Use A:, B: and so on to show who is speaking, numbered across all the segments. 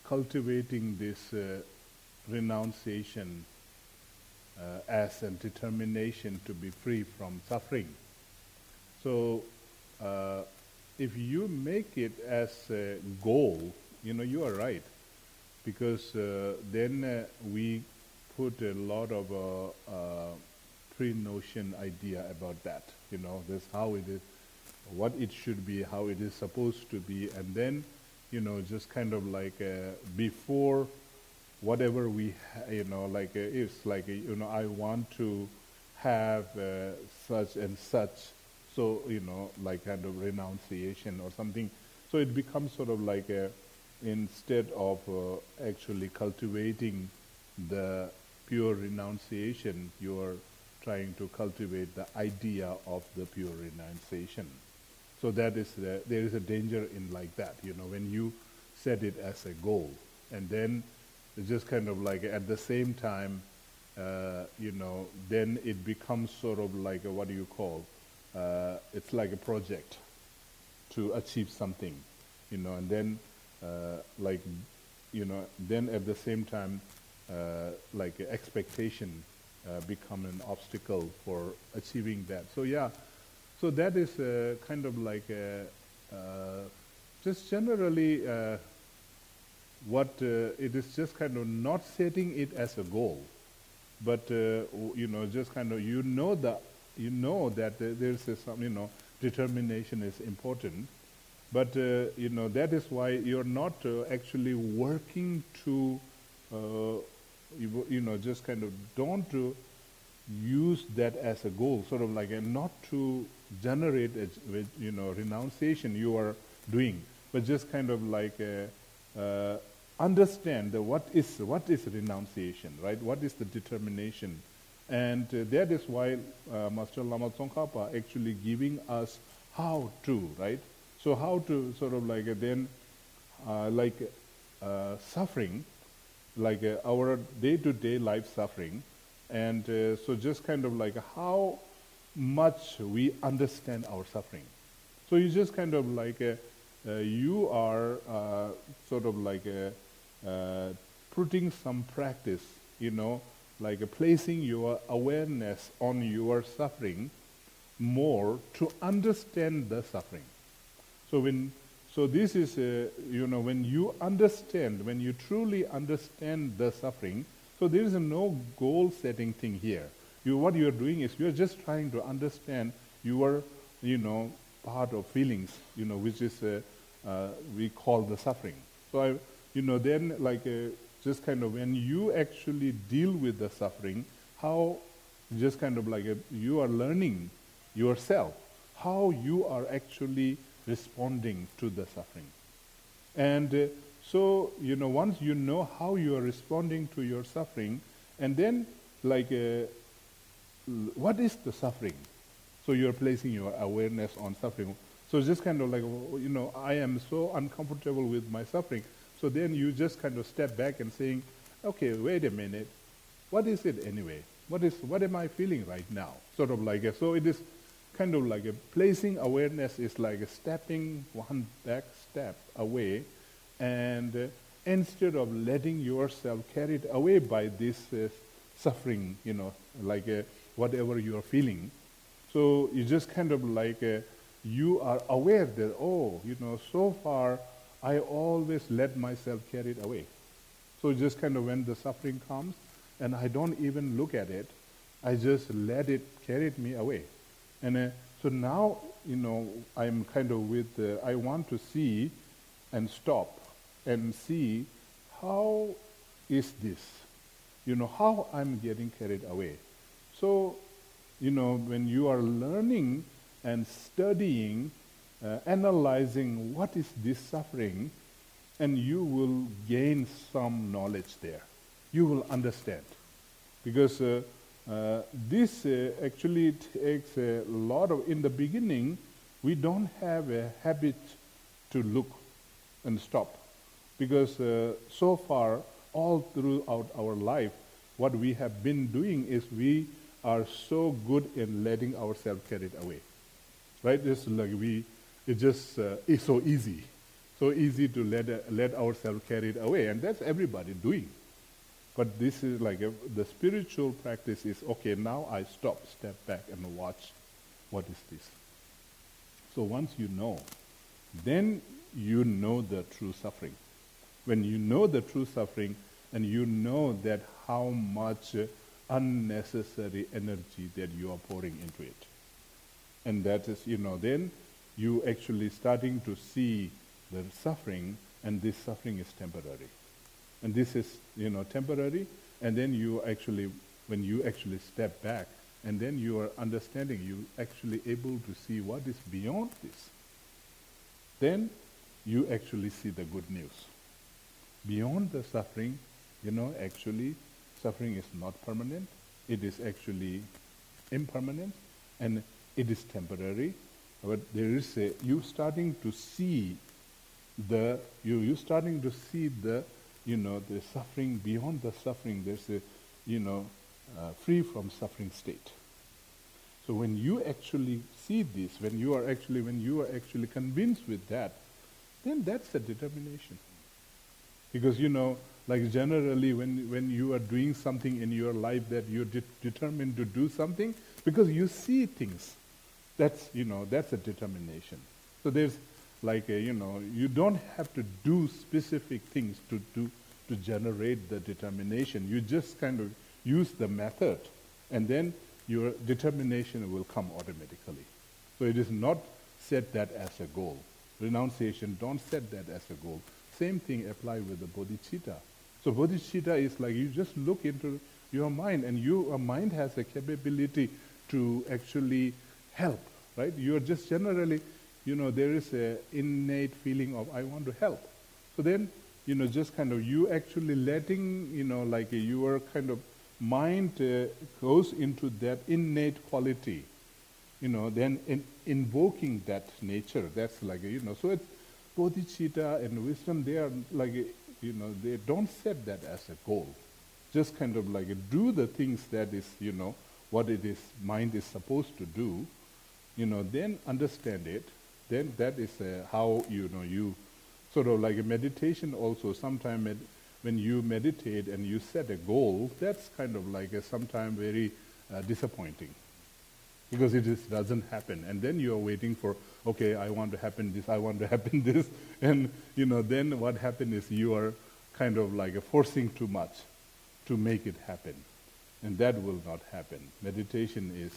A: cultivating this renunciation as a determination to be free from suffering. So if you make it as a goal, you are right, because then we put a lot of pre-notion idea about that. This how it is, what it should be, how it is supposed to be, and then, just kind of like before whatever we, it's like, I want to have such and such, so, like kind of renunciation or something. So it becomes sort of like instead of actually cultivating the pure renunciation, you are trying to cultivate the idea of the pure renunciation. So that is there is a danger in like that, when you set it as a goal, and then it's just kind of like at the same time, then it becomes sort of like what do you call? It's like a project to achieve something, and then then at the same time, like expectation become an obstacle for achieving that. So yeah, so that is kind of like just generally what it is, just kind of not setting it as a goal, but just kind of that there's some determination is important, but that is why you're not actually working to just kind of don't use that as a goal, sort of like not to generate renunciation you are doing, but just kind of like understand what is renunciation, right? What is the determination? And that is why Master Lama Tsongkhapa actually giving us how to, right? So how to sort of like then suffering, like our day-to-day life suffering, and so just kind of like how much we understand our suffering. So you just kind of like you are sort of like putting some practice, like placing your awareness on your suffering more to understand the suffering. So this is, when you understand, when you truly understand the suffering, so there is no goal-setting thing here. What you are doing is you are just trying to understand your, part of feelings, which is we call the suffering. So then like just kind of when you actually deal with the suffering, how just kind of like you are learning yourself how you are actually responding to the suffering. And so, once you know how you are responding to your suffering, and then like, what is the suffering? So you're placing your awareness on suffering. So just kind of like, I am so uncomfortable with my suffering. So then you just kind of step back and saying, okay, wait a minute, what is it anyway? What am I feeling right now? Sort of like, so it is kind of like placing awareness is like stepping one back step away, and instead of letting yourself carried away by this suffering, like whatever you are feeling, so you just kind of like, you are aware that, so far I always let myself carried away. So just kind of when the suffering comes, and I don't even look at it, I just let it carry me away. And so now, I'm kind of with, I want to see and stop and see how is this, how I'm getting carried away. So, when you are learning and studying, analyzing what is this suffering, and you will gain some knowledge there. You will understand. Because this actually takes a lot of, in the beginning, we don't have a habit to look and stop. Because so far, all throughout our life, what we have been doing is we are so good in letting ourselves carried away. Right? It's like it's so easy. so easy to let ourselves carried away, and that's everybody doing. But this is like the spiritual practice is, okay, now I stop, step back and watch, what is this? So once you know, then you know the true suffering. When you know the true suffering, and you know that how much unnecessary energy that you are pouring into it. And that is, then you actually starting to see the suffering, and this suffering is temporary. And this is, temporary, and then you actually, when you actually step back, and then you are understanding, you actually able to see what is beyond this. Then you actually see the good news. Beyond the suffering, actually suffering is not permanent, it is actually impermanent, and it is temporary. But there is you starting to see the the suffering. Beyond the suffering, there's a free from suffering state. So when you actually see this, when you are actually convinced with that, then that's a determination. Because like generally when you are doing something in your life that you're determined to do something, because you see things, that's a determination. So there's like you don't have to do specific things to generate the determination. You just kind of use the method, and then your determination will come automatically. So it is not set that as a goal. Renunciation, don't set that as a goal. Same thing apply with the bodhicitta. So bodhicitta is like you just look into your mind, and your mind has a capability to actually help, right? You're just generally, there is a innate feeling of I want to help. So then, just kind of you actually letting, like your kind of mind goes into that innate quality, then invoking that nature. That's like, so it's bodhicitta and wisdom, they are like, they don't set that as a goal. Just kind of like do the things that is, what it is, mind is supposed to do, then understand it. Then that is how, you sort of like a meditation also. Sometimes when you meditate and you set a goal, that's kind of like sometimes very disappointing. Because it just doesn't happen. And then you are waiting for, okay, I want to happen this, I want to happen this. And, then what happens is you are kind of like forcing too much to make it happen. And that will not happen. Meditation is,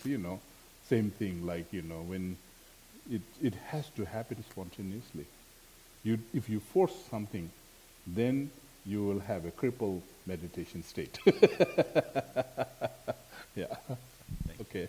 A: same thing, like, when it has to happen spontaneously. If you force something, then you will have a crippled meditation state. Yeah. Okay.